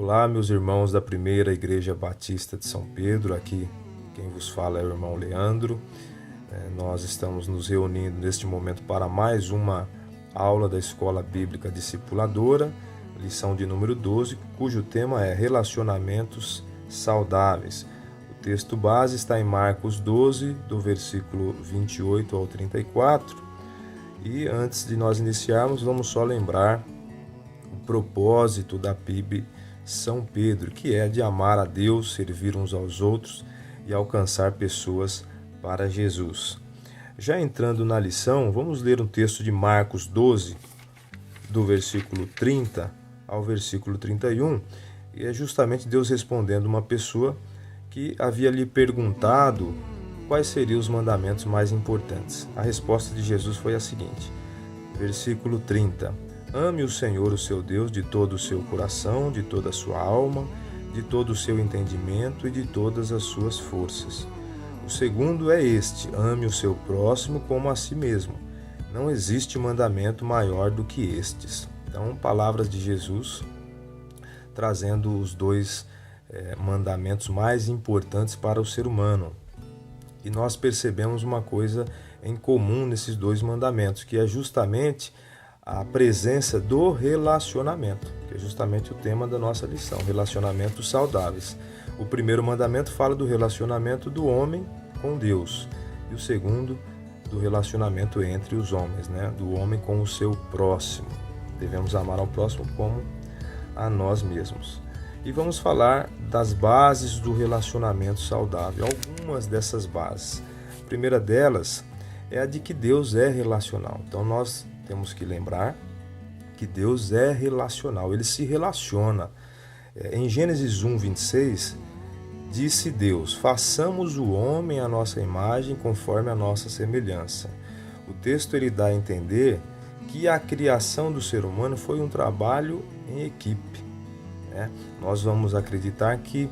Olá, meus irmãos da Primeira Igreja Batista de São Pedro, aqui quem vos fala é o irmão Leandro. Nós estamos nos reunindo neste momento para mais uma aula da Escola Bíblica Discipuladora, lição de número 12, cujo tema é Relacionamentos Saudáveis. O texto base está em Marcos 12, do versículo 28 ao 34. E antes de nós iniciarmos, vamos só lembrar o propósito da PIB São Pedro, que é de amar a Deus, servir uns aos outros e alcançar pessoas para Jesus. Já entrando na lição, vamos ler um texto de Marcos 12, do versículo 30 ao versículo 31, e é justamente Deus respondendo uma pessoa que havia lhe perguntado quais seriam os mandamentos mais importantes. A resposta de Jesus foi a seguinte, versículo 30: Ame o Senhor, o seu Deus, de todo o seu coração, de toda a sua alma, de todo o seu entendimento e de todas as suas forças. O segundo é este: ame o seu próximo como a si mesmo. Não existe mandamento maior do que estes. Então, palavras de Jesus trazendo os dois mandamentos mais importantes para o ser humano. E nós percebemos uma coisa em comum nesses dois mandamentos, que é justamente a presença do relacionamento, que é justamente o tema da nossa lição, relacionamentos saudáveis. O primeiro mandamento fala do relacionamento do homem com Deus, e o segundo do relacionamento entre os homens, do homem com o seu próximo. Devemos amar ao próximo como a nós mesmos. E vamos falar das bases do relacionamento saudável, algumas dessas bases. A primeira delas é a de que Deus é relacional. Então nós temos que lembrar que Deus é relacional, Ele se relaciona. Em Gênesis 1, 26, disse Deus: façamos o homem à nossa imagem conforme a nossa semelhança. O texto ele dá a entender que a criação do ser humano foi um trabalho em equipe. Nós vamos acreditar que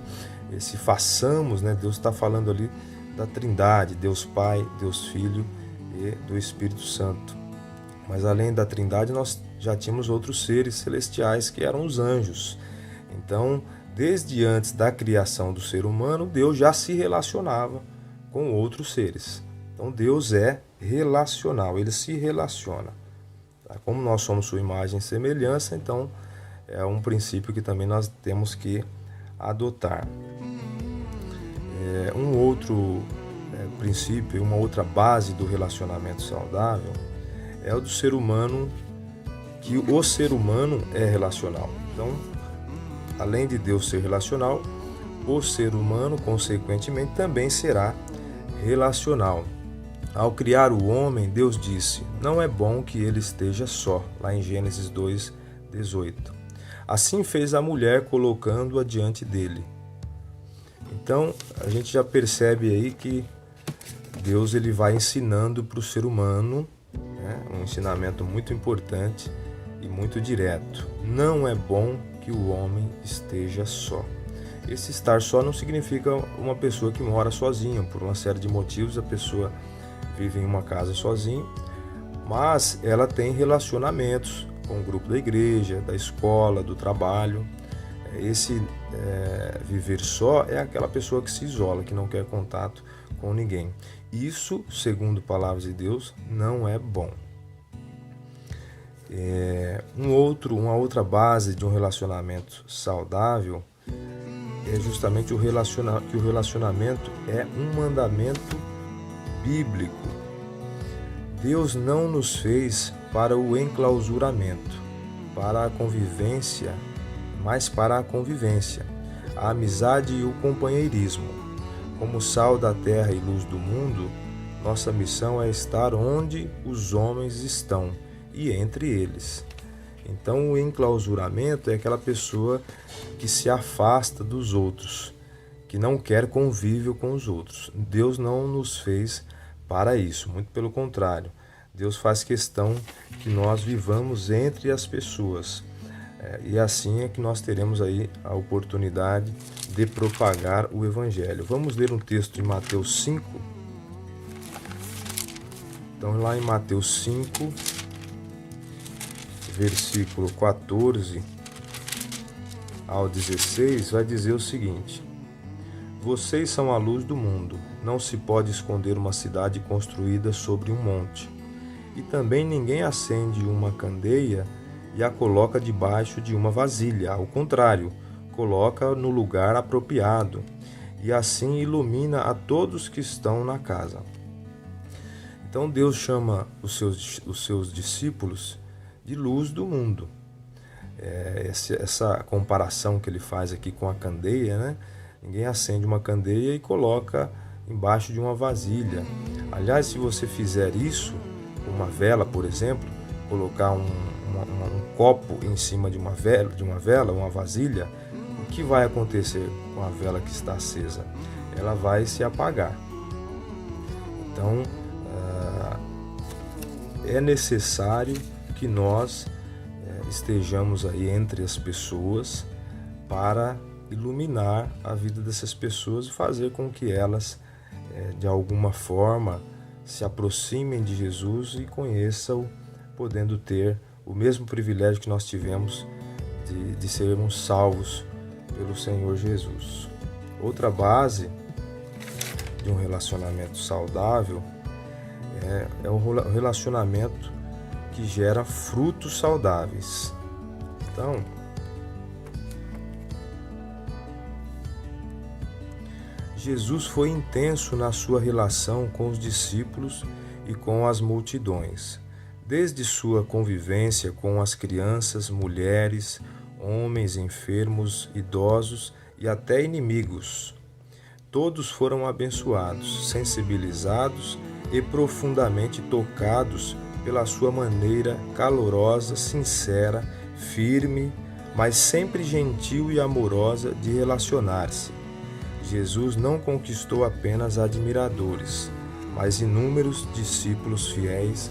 esse façamos, Deus está falando ali da Trindade, Deus Pai, Deus Filho e do Espírito Santo. Mas além da Trindade, nós já tínhamos outros seres celestiais, que eram os anjos. Então, desde antes da criação do ser humano, Deus já se relacionava com outros seres. Então, Deus é relacional, Ele se relaciona. Como nós somos sua imagem e semelhança, então é um princípio que também nós temos que adotar. Um outro princípio, uma outra base do relacionamento saudável é o do ser humano, que o ser humano é relacional. Então, além de Deus ser relacional, o ser humano, consequentemente, também será relacional. Ao criar o homem, Deus disse: não é bom que ele esteja só, lá em Gênesis 2, 18. Assim fez a mulher, colocando-a diante dele. Então, a gente já percebe aí que Deus ele vai ensinando para o ser humano, um ensinamento muito importante e muito direto. Não é bom que o homem esteja só. Esse estar só não significa uma pessoa que mora sozinha. Por uma série de motivos, a pessoa vive em uma casa sozinha, mas ela tem relacionamentos com o grupo da igreja, da escola, do trabalho. Esse viver só é aquela pessoa que se isola, que não quer contato com ninguém. Isso, segundo palavras de Deus, não é bom. Uma outra base de um relacionamento saudável é justamente que o relacionamento é um mandamento bíblico. Deus não nos fez para o enclausuramento, para a convivência, mas para a convivência, a amizade e o companheirismo. Como sal da terra e luz do mundo, nossa missão é estar onde os homens estão e entre eles. Então, o enclausuramento é aquela pessoa que se afasta dos outros, que não quer convívio com os outros. Deus não nos fez para isso, muito pelo contrário. Deus faz questão que nós vivamos entre as pessoas. E assim é que nós teremos aí a oportunidade de propagar o Evangelho. Vamos ler um texto de Mateus 5. Então, lá em Mateus 5, versículo 14 ao 16, vai dizer o seguinte: vocês são a luz do mundo. Não se pode esconder uma cidade construída sobre um monte. E também ninguém acende uma candeia e a coloca debaixo de uma vasilha. Ao contrário, coloca no lugar apropriado, e assim ilumina a todos que estão na casa. Então Deus chama os seus discípulos de luz do mundo. Essa comparação que ele faz aqui com a candeia, né? Ninguém acende uma candeia e coloca embaixo de uma vasilha. Aliás, se você fizer isso, uma vela, por exemplo, colocar um copo em cima de uma vela, uma vasilha, o que vai acontecer com a vela que está acesa? Ela vai se apagar. Então, é necessário que nós estejamos aí entre as pessoas para iluminar a vida dessas pessoas e fazer com que elas, de alguma forma, se aproximem de Jesus e conheçam, podendo ter o mesmo privilégio que nós tivemos de sermos salvos pelo Senhor Jesus. Outra base de um relacionamento saudável é um relacionamento que gera frutos saudáveis. Então, Jesus foi intenso na sua relação com os discípulos e com as multidões, desde sua convivência com as crianças, mulheres, homens enfermos, idosos e até inimigos. Todos foram abençoados, sensibilizados e profundamente tocados pela sua maneira calorosa, sincera, firme, mas sempre gentil e amorosa de relacionar-se. Jesus não conquistou apenas admiradores, mas inúmeros discípulos fiéis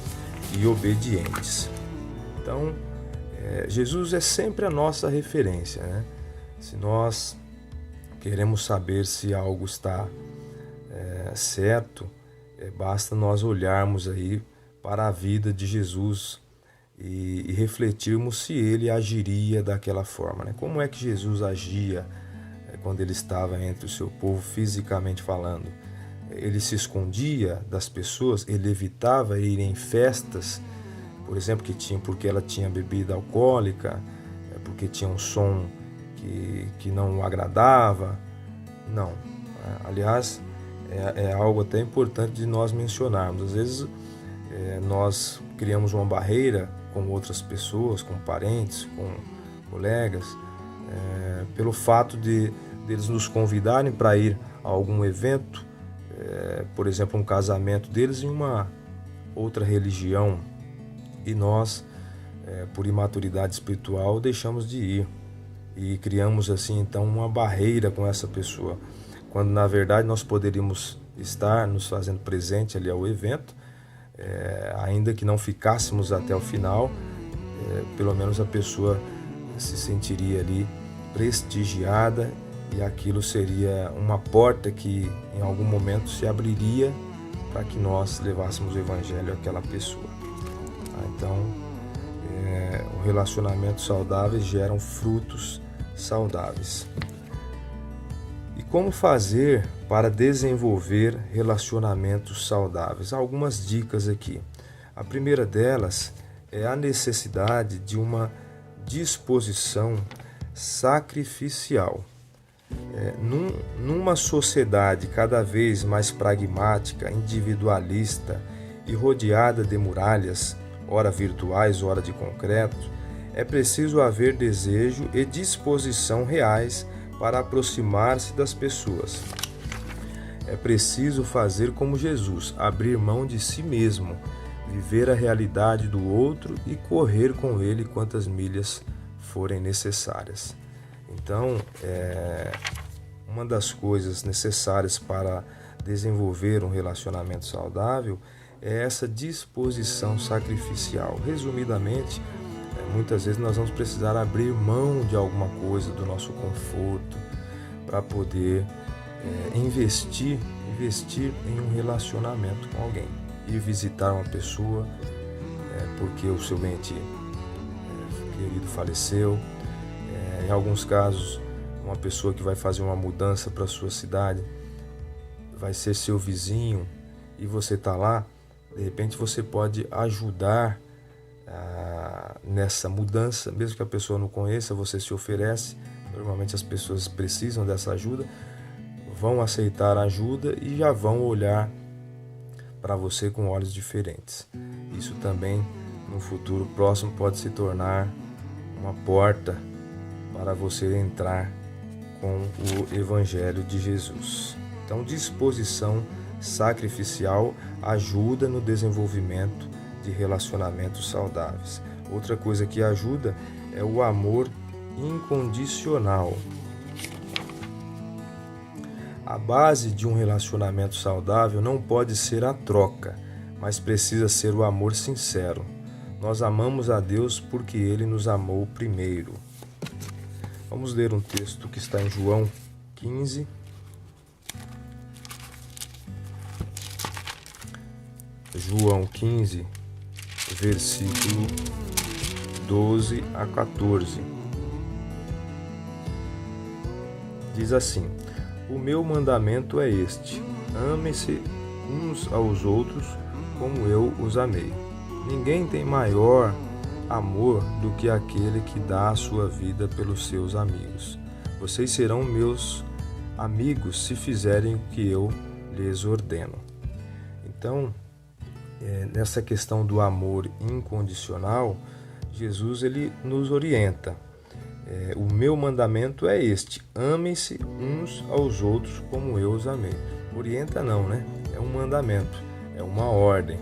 e obedientes. Então, Jesus é sempre a nossa referência, né? Se nós queremos saber se algo está certo, basta nós olharmos aí para a vida de Jesus e refletirmos se ele agiria daquela forma, né? Como é que Jesus agia quando ele estava entre o seu povo, fisicamente falando? Ele se escondia das pessoas, ele evitava ir em festas, por exemplo, porque ela tinha bebida alcoólica, porque tinha um som que não o agradava. Não. Aliás, é algo até importante de nós mencionarmos. Às vezes nós criamos uma barreira com outras pessoas, com parentes, com colegas, pelo fato de eles nos convidarem para ir a algum evento, por exemplo, um casamento deles em uma outra religião, e nós, por imaturidade espiritual, deixamos de ir e criamos assim então uma barreira com essa pessoa, quando na verdade nós poderíamos estar nos fazendo presente ali ao evento, ainda que não ficássemos até o final, pelo menos a pessoa se sentiria ali prestigiada, e aquilo seria uma porta que em algum momento se abriria para que nós levássemos o evangelho àquela pessoa. Então, o relacionamento saudável geram frutos saudáveis. E como fazer para desenvolver relacionamentos saudáveis? Algumas dicas aqui. A primeira delas é a necessidade de uma disposição sacrificial. Numa sociedade cada vez mais pragmática, individualista e rodeada de muralhas, ora virtuais, ora de concreto, é preciso haver desejo e disposição reais para aproximar-se das pessoas. É preciso fazer como Jesus, abrir mão de si mesmo, viver a realidade do outro e correr com ele quantas milhas forem necessárias. Então, uma das coisas necessárias para desenvolver um relacionamento saudável é essa disposição sacrificial. Resumidamente, muitas vezes nós vamos precisar abrir mão de alguma coisa do nosso conforto para poder investir em um relacionamento com alguém. Ir visitar uma pessoa porque o seu ente querido faleceu, Em alguns casos, uma pessoa que vai fazer uma mudança para a sua cidade vai ser seu vizinho e você está lá, de repente você pode ajudar nessa mudança, mesmo que a pessoa não conheça, você se oferece. Normalmente as pessoas precisam dessa ajuda, vão aceitar a ajuda e já vão olhar para você com olhos diferentes. Isso também, no futuro próximo, pode se tornar uma porta para você entrar com o Evangelho de Jesus. Então, disposição sacrificial ajuda no desenvolvimento de relacionamentos saudáveis. Outra coisa que ajuda é o amor incondicional. A base de um relacionamento saudável não pode ser a troca, mas precisa ser o amor sincero. Nós amamos a Deus porque Ele nos amou primeiro. Vamos ler um texto que está em João 15. João 15, versículo 12 a 14. Diz assim: O meu mandamento é este: amem-se uns aos outros como eu os amei. Ninguém tem maior amor do que aquele que dá a sua vida pelos seus amigos. Vocês serão meus amigos se fizerem o que eu lhes ordeno. Então, nessa questão do amor incondicional, Jesus ele nos orienta. O meu mandamento é este: amem-se uns aos outros como eu os amei. Orienta não, né? É um mandamento, é uma ordem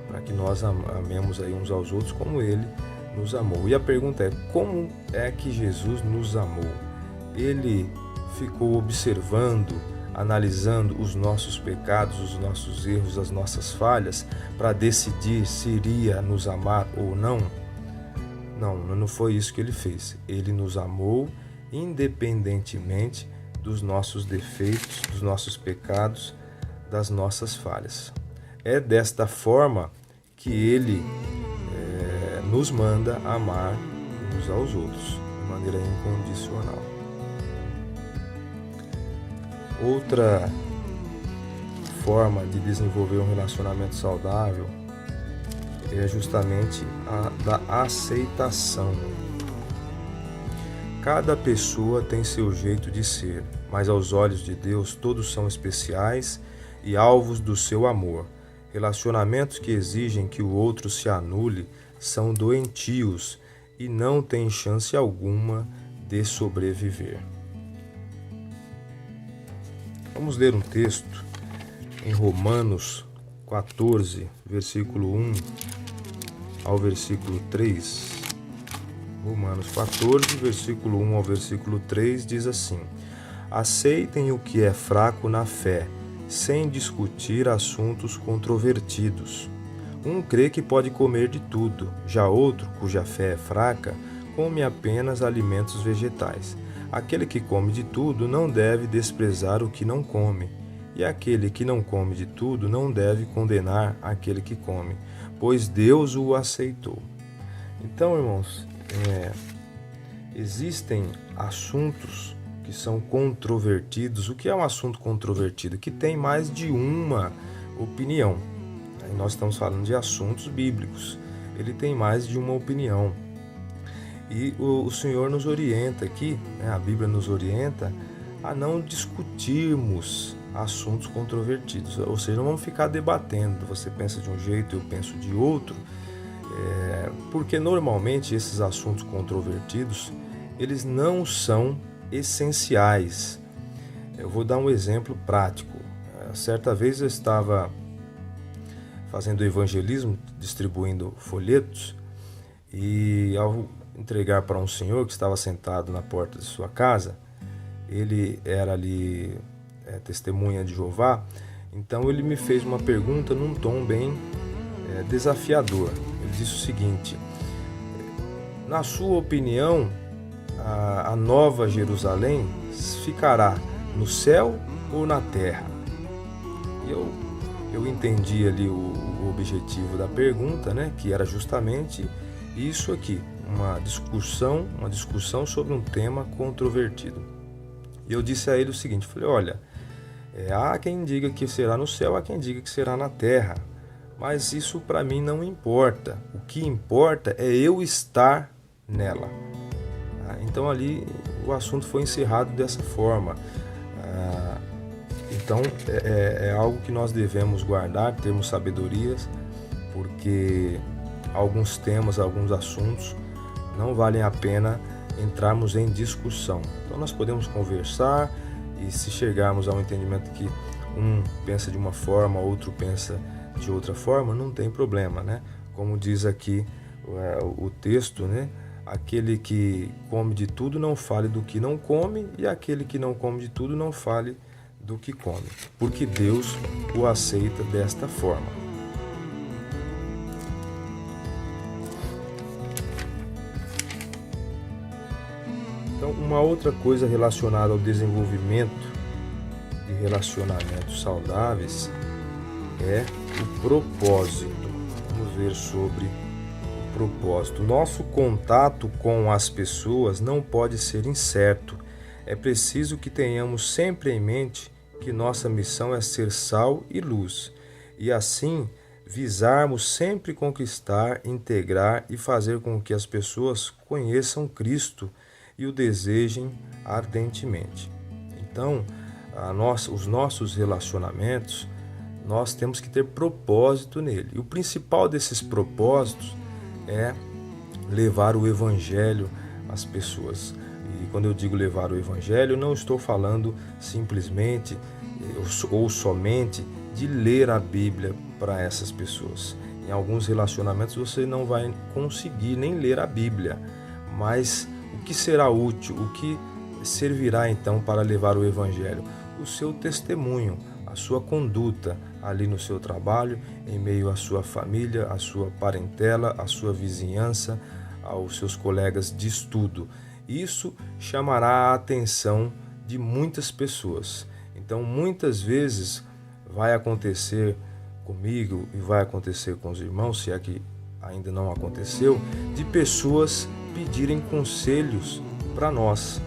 para que nós amemos aí uns aos outros como Ele nos amou. E a pergunta é: como é que Jesus nos amou? Ele ficou observando, analisando os nossos pecados, os nossos erros, as nossas falhas, para decidir se iria nos amar ou não? Não foi isso que Ele fez. Ele nos amou independentemente dos nossos defeitos, dos nossos pecados, das nossas falhas. É desta forma que Ele nos manda amar uns aos outros, de maneira incondicional. Outra forma de desenvolver um relacionamento saudável é justamente a da aceitação. Cada pessoa tem seu jeito de ser, mas aos olhos de Deus todos são especiais e alvos do seu amor. Relacionamentos que exigem que o outro se anule são doentios e não têm chance alguma de sobreviver. Vamos ler um texto em Romanos 14, versículo 1 ao versículo 3. Romanos 14, versículo 1 ao versículo 3 diz assim: Aceitem o que é fraco na fé, sem discutir assuntos controvertidos. Um crê que pode comer de tudo, já outro, cuja fé é fraca, come apenas alimentos vegetais. Aquele que come de tudo não deve desprezar o que não come, e aquele que não come de tudo não deve condenar aquele que come, pois Deus o aceitou. Então, irmãos, existem assuntos que são controvertidos. O que é um assunto controvertido? Que tem mais de uma opinião. Aí nós estamos falando de assuntos bíblicos. Ele tem mais de uma opinião. E o Senhor nos orienta aqui, a Bíblia nos orienta a não discutirmos assuntos controvertidos. Ou seja, não vamos ficar debatendo. Você pensa de um jeito, eu penso de outro. Porque normalmente esses assuntos controvertidos, eles não são essenciais. Eu vou dar um exemplo prático. Certa vez eu estava fazendo evangelismo, distribuindo folhetos, e ao entregar para um senhor que estava sentado na porta de sua casa, ele era ali testemunha de Jeová, então ele me fez uma pergunta num tom bem desafiador. Ele disse o seguinte: na sua opinião, a Nova Jerusalém ficará no céu ou na terra? Eu entendi ali o objetivo da pergunta, né, que era justamente isso aqui. uma discussão sobre um tema controvertido. E eu disse a ele o seguinte, falei, olha, há quem diga que será no céu, há quem diga que será na terra, mas isso para mim não importa. O que importa é eu estar nela. Então ali o assunto foi encerrado dessa forma. Então é algo que nós devemos guardar, termos sabedorias, porque alguns temas, alguns assuntos não valem a pena entrarmos em discussão. Então nós podemos conversar e se chegarmos ao entendimento que um pensa de uma forma, outro pensa de outra forma, não tem problema, né? Como diz aqui o texto, né? Aquele que come de tudo não fale do que não come, e aquele que não come de tudo não fale do que come, porque Deus o aceita desta forma. Então, uma outra coisa relacionada ao desenvolvimento de relacionamentos saudáveis é o propósito. Vamos ver sobre o propósito. Nosso contato com as pessoas não pode ser incerto. É preciso que tenhamos sempre em mente que nossa missão é ser sal e luz, e assim visarmos sempre conquistar, integrar e fazer com que as pessoas conheçam Cristo e o desejem ardentemente. Então, os nossos relacionamentos, nós temos que ter propósito nele. E o principal desses propósitos é levar o Evangelho às pessoas. E quando eu digo levar o Evangelho, eu não estou falando simplesmente ou somente de ler a Bíblia para essas pessoas. Em alguns relacionamentos você não vai conseguir nem ler a Bíblia, mas o que será útil, o que servirá então para levar o Evangelho? O seu testemunho, a sua conduta ali no seu trabalho, em meio à sua família, à sua parentela, à sua vizinhança, aos seus colegas de estudo. Isso chamará a atenção de muitas pessoas. Então, muitas vezes vai acontecer comigo e vai acontecer com os irmãos, se é que ainda não aconteceu, de pessoas pedirem conselhos para nós.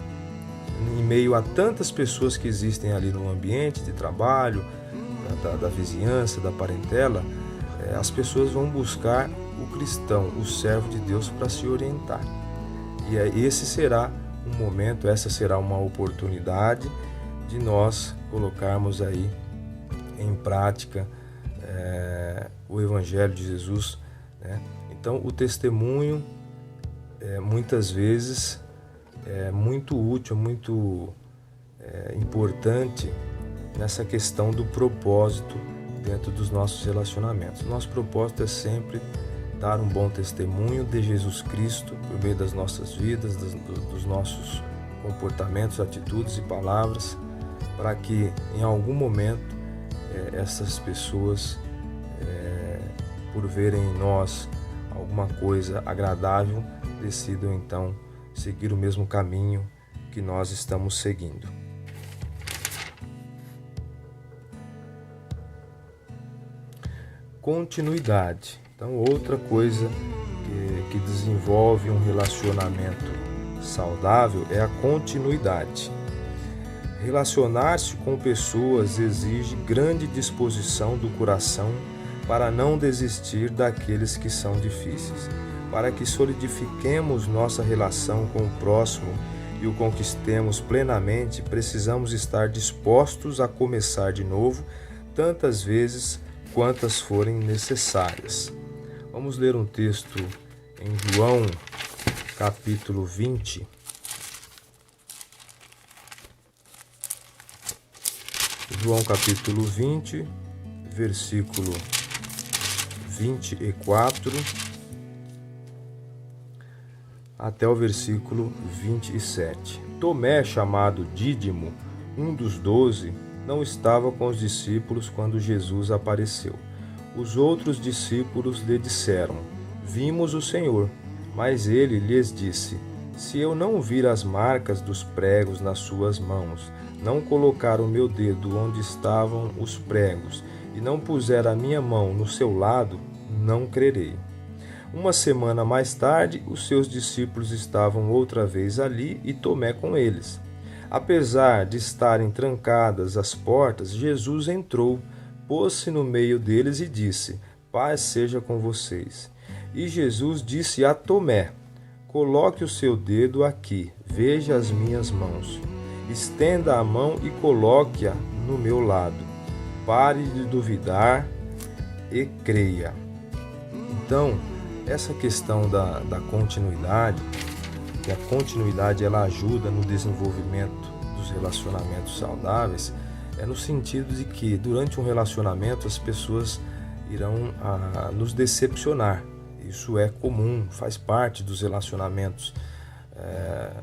Em meio a tantas pessoas que existem ali no ambiente de trabalho, da vizinhança, da parentela, as pessoas vão buscar o cristão, o servo de Deus, para se orientar. E esse será um momento, essa será uma oportunidade de nós colocarmos aí em prática o Evangelho de Jesus, né? Então, o testemunho muitas vezes é muito útil, muito importante nessa questão do propósito dentro dos nossos relacionamentos. Nosso propósito é sempre dar um bom testemunho de Jesus Cristo por meio das nossas vidas, dos nossos comportamentos, atitudes e palavras, para que em algum momento essas pessoas, por verem em nós alguma coisa agradável, decidam então seguir o mesmo caminho que nós estamos seguindo. Continuidade. Então, outra coisa que desenvolve um relacionamento saudável é a continuidade. Relacionar-se com pessoas exige grande disposição do coração para não desistir daqueles que são difíceis. Para que solidifiquemos nossa relação com o próximo e o conquistemos plenamente, precisamos estar dispostos a começar de novo tantas vezes quantas forem necessárias. Vamos ler um texto em João, capítulo 20. João, capítulo 20, versículo 24 até o versículo 27. Tomé, chamado Dídimo, um dos 12, não estava com os discípulos quando Jesus apareceu. Os outros discípulos lhe disseram: Vimos o Senhor. Mas ele lhes disse: Se eu não vir as marcas dos pregos nas suas mãos, não colocar o meu dedo onde estavam os pregos, e não puser a minha mão no seu lado, não crerei. Uma semana mais tarde, os seus discípulos estavam outra vez ali e Tomé com eles. Apesar de estarem trancadas as portas, Jesus entrou, pôs-se no meio deles e disse: Paz seja com vocês. E Jesus disse a Tomé: Coloque o seu dedo aqui, veja as minhas mãos. Estenda a mão e coloque-a no meu lado. Pare de duvidar e creia. Então, essa questão da continuidade, que a continuidade ela ajuda no desenvolvimento dos relacionamentos saudáveis, é no sentido de que durante um relacionamento as pessoas irão nos decepcionar. Isso é comum, faz parte dos relacionamentos.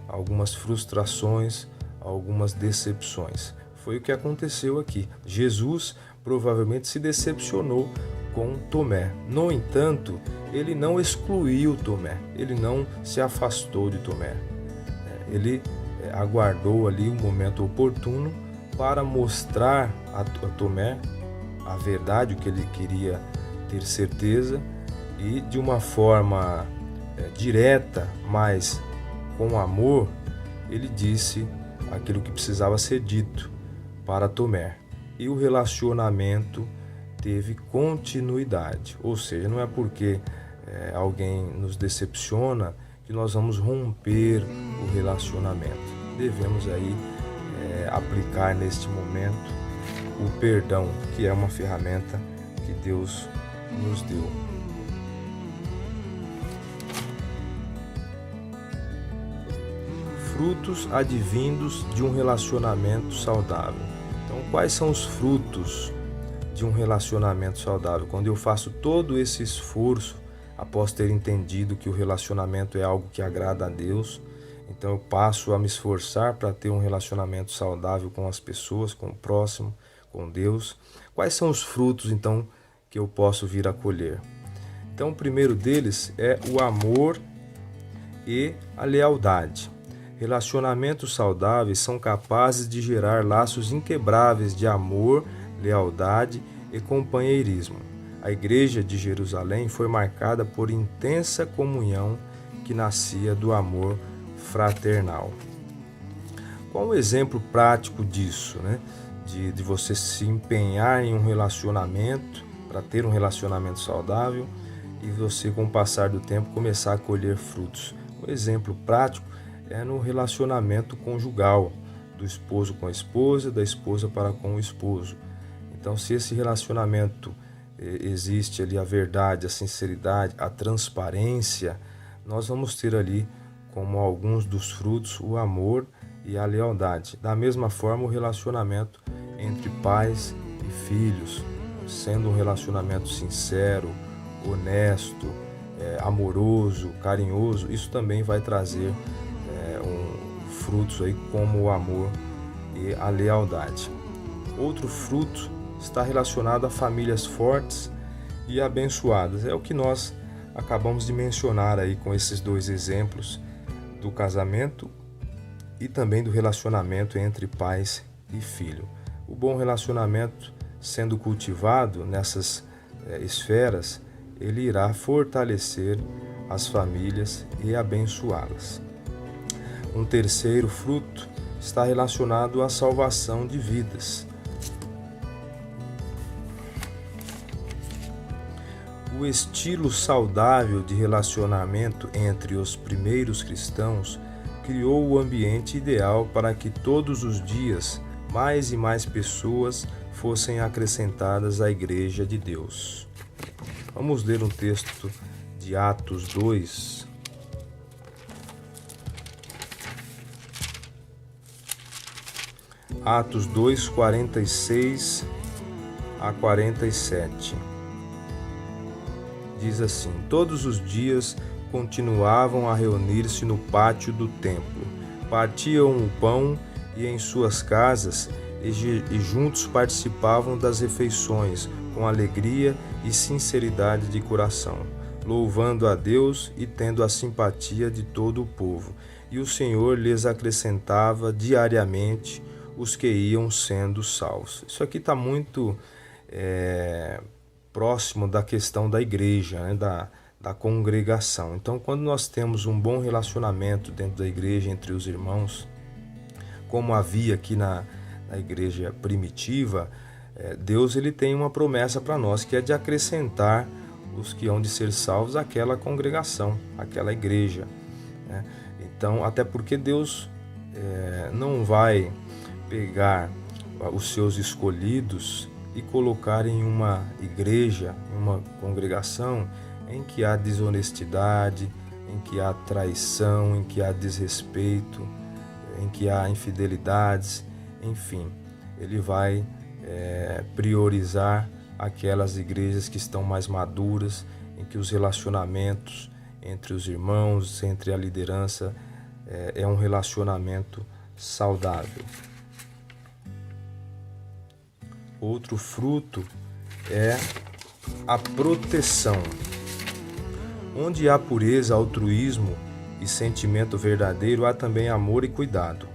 Algumas frustrações, algumas decepções. Foi o que aconteceu aqui. Jesus provavelmente se decepcionou com Tomé. No entanto, ele não excluiu Tomé, ele não se afastou de Tomé. Ele aguardou ali o momento oportuno para mostrar a Tomé a verdade, o que ele queria ter certeza, e de uma forma direta, mas com amor, ele disse aquilo que precisava ser dito para Tomé. E o relacionamento teve continuidade, ou seja, não é porque alguém nos decepciona que nós vamos romper o relacionamento. Devemos aí aplicar neste momento o perdão, que é uma ferramenta que Deus nos deu. Frutos advindos de um relacionamento saudável. Então, quais são os frutos de um relacionamento saudável? Quando eu faço todo esse esforço, após ter entendido que o relacionamento é algo que agrada a Deus, então eu passo a me esforçar para ter um relacionamento saudável com as pessoas, com o próximo, com Deus. Quais são os frutos, então, que eu posso vir a colher? Então, o primeiro deles é o amor e a lealdade. Relacionamentos saudáveis são capazes de gerar laços inquebráveis de amor, lealdade e companheirismo. A Igreja de Jerusalém foi marcada por intensa comunhão que nascia do amor fraternal. Qual o exemplo prático disso, né? De você se empenhar em um relacionamento, para ter um relacionamento saudável, e você, com o passar do tempo, começar a colher frutos. O exemplo prático é no relacionamento conjugal, do esposo com a esposa, da esposa para com o esposo. Então, se esse relacionamento existe ali a verdade, a sinceridade, a transparência, nós vamos ter ali, como alguns dos frutos, o amor e a lealdade. Da mesma forma, o relacionamento entre pais e filhos, sendo um relacionamento sincero, honesto, amoroso, carinhoso, isso também vai trazer frutos aí como o amor e a lealdade. Outro fruto está relacionado a famílias fortes e abençoadas. É o que nós acabamos de mencionar aí com esses dois exemplos do casamento e também do relacionamento entre pais e filho. O bom relacionamento, sendo cultivado nessas esferas, ele irá fortalecer as famílias e abençoá-las. Um terceiro fruto está relacionado à salvação de vidas. O estilo saudável de relacionamento entre os primeiros cristãos criou o ambiente ideal para que todos os dias mais e mais pessoas fossem acrescentadas à Igreja de Deus. Vamos ler um texto de Atos 2. Atos 2, 46 a 47. Diz assim: Todos os dias continuavam a reunir-se no pátio do templo, partiam o pão e em suas casas e juntos participavam das refeições com alegria e sinceridade de coração, louvando a Deus e tendo a simpatia de todo o povo. E o Senhor lhes acrescentava diariamente os que iam sendo salvos. Isso aqui está muito próximo da questão da igreja, né? da congregação. Então, quando nós temos um bom relacionamento dentro da igreja entre os irmãos, como havia aqui na igreja primitiva, Deus ele tem uma promessa para nós, que é de acrescentar os que hão de ser salvos àquela congregação, àquela igreja, né? Então, até porque Deus não vai pegar os seus escolhidos e colocar em uma igreja, em uma congregação em que há desonestidade, em que há traição, em que há desrespeito, em que há infidelidades, enfim. Ele vai priorizar aquelas igrejas que estão mais maduras, em que os relacionamentos entre os irmãos, entre a liderança, é um relacionamento saudável. Outro fruto é a proteção. Onde há pureza, altruísmo e sentimento verdadeiro, há também amor e cuidado.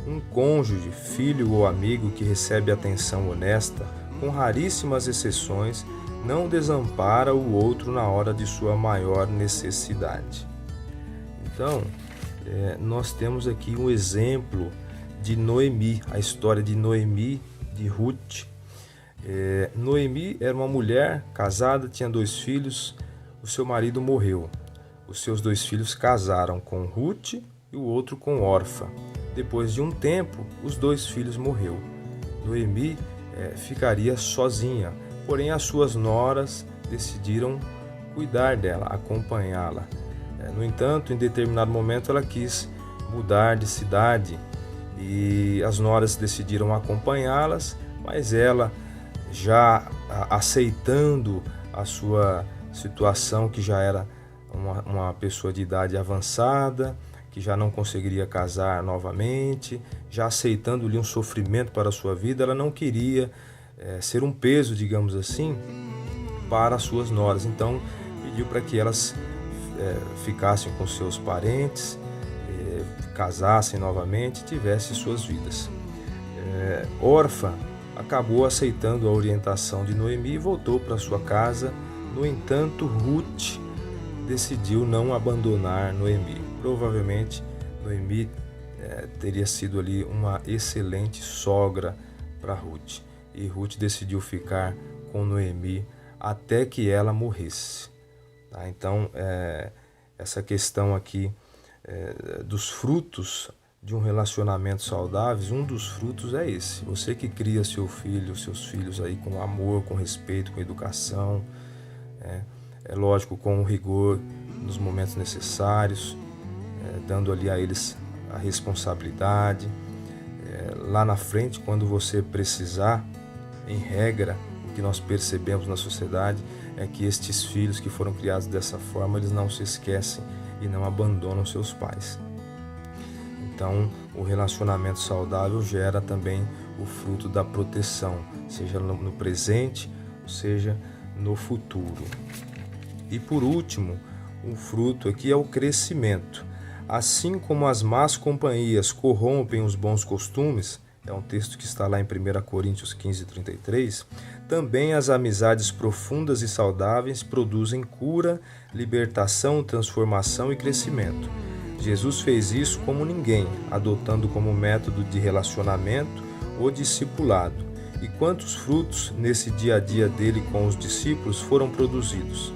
Um cônjuge, filho ou amigo que recebe atenção honesta, com raríssimas exceções, não desampara o outro na hora de sua maior necessidade. Então, nós temos aqui um exemplo de Noemi, a história de Noemi, de Ruth. Noemi era uma mulher casada, tinha 2 filhos, o seu marido morreu. Os seus 2 filhos casaram com Ruth e o outro com Orfa. Depois de um tempo, os 2 filhos morreram. Noemi ficaria sozinha, porém as suas noras decidiram cuidar dela, acompanhá-la. No entanto, em determinado momento ela quis mudar de cidade e as noras decidiram acompanhá-las, mas ela, já aceitando a sua situação, que já era uma pessoa de idade avançada, que já não conseguiria casar novamente, já aceitando-lhe um sofrimento para a sua vida, ela não queria ser um peso, digamos assim, para as suas noras. Então pediu para que elas ficassem com seus parentes, casassem novamente, tivessem suas vidas. Orfa acabou aceitando a orientação de Noemi e voltou para sua casa. No entanto, Ruth decidiu não abandonar Noemi. Provavelmente Noemi teria sido ali uma excelente sogra para Ruth. E Ruth decidiu ficar com Noemi até que ela morresse. Tá? Então, essa questão aqui dos frutos de um relacionamento saudável, um dos frutos é esse. Você que cria seu filho, seus filhos aí com amor, com respeito, com educação, é lógico, com rigor nos momentos necessários, dando ali a eles a responsabilidade. Lá na frente, quando você precisar, em regra, o que nós percebemos na sociedade é que estes filhos que foram criados dessa forma, eles não se esquecem e não abandonam seus pais. Então, o relacionamento saudável gera também o fruto da proteção, seja no presente, ou seja no futuro. E por último, um fruto aqui é o crescimento. Assim como as más companhias corrompem os bons costumes, é um texto que está lá em 1 Coríntios 15:33, também as amizades profundas e saudáveis produzem cura, libertação, transformação e crescimento. Jesus fez isso como ninguém, adotando como método de relacionamento o discipulado. E quantos frutos nesse dia a dia dele com os discípulos foram produzidos?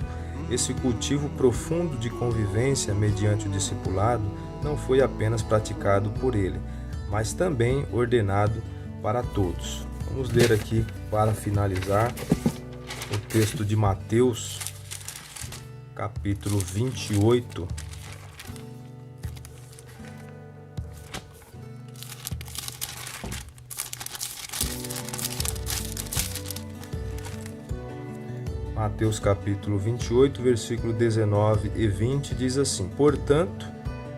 Esse cultivo profundo de convivência mediante o discipulado não foi apenas praticado por ele, mas também ordenado para todos. Vamos ler aqui, para finalizar, o texto de Mateus, capítulo 28. Mateus capítulo 28, versículo 19 e 20 diz assim: Portanto,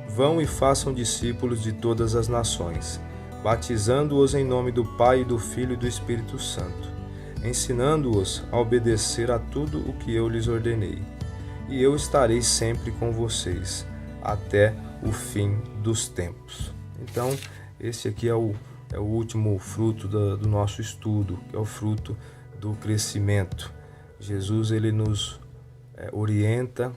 vão e façam discípulos de todas as nações, batizando-os em nome do Pai, e do Filho e do Espírito Santo, ensinando-os a obedecer a tudo o que eu lhes ordenei. E eu estarei sempre com vocês, até o fim dos tempos. Então, esse aqui é o último fruto do nosso estudo, que é o fruto do crescimento. Jesus ele nos orienta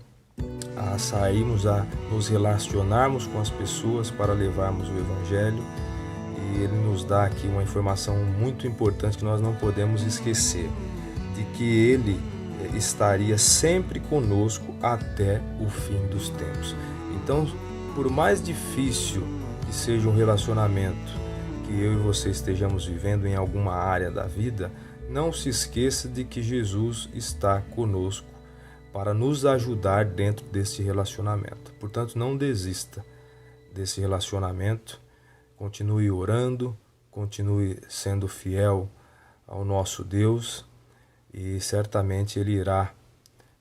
a sairmos, a nos relacionarmos com as pessoas para levarmos o Evangelho. E ele nos dá aqui uma informação muito importante que nós não podemos esquecer, de que ele estaria sempre conosco até o fim dos tempos. Então, por mais difícil que seja um relacionamento que eu e você estejamos vivendo em alguma área da vida, não se esqueça de que Jesus está conosco para nos ajudar dentro desse relacionamento. Portanto, não desista desse relacionamento, continue orando, continue sendo fiel ao nosso Deus e certamente Ele irá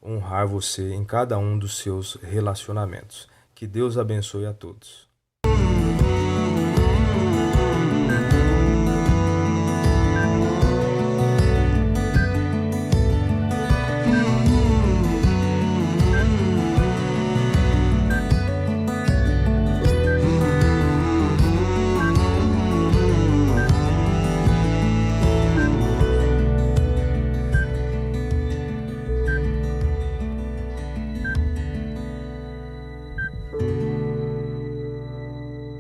honrar você em cada um dos seus relacionamentos. Que Deus abençoe a todos.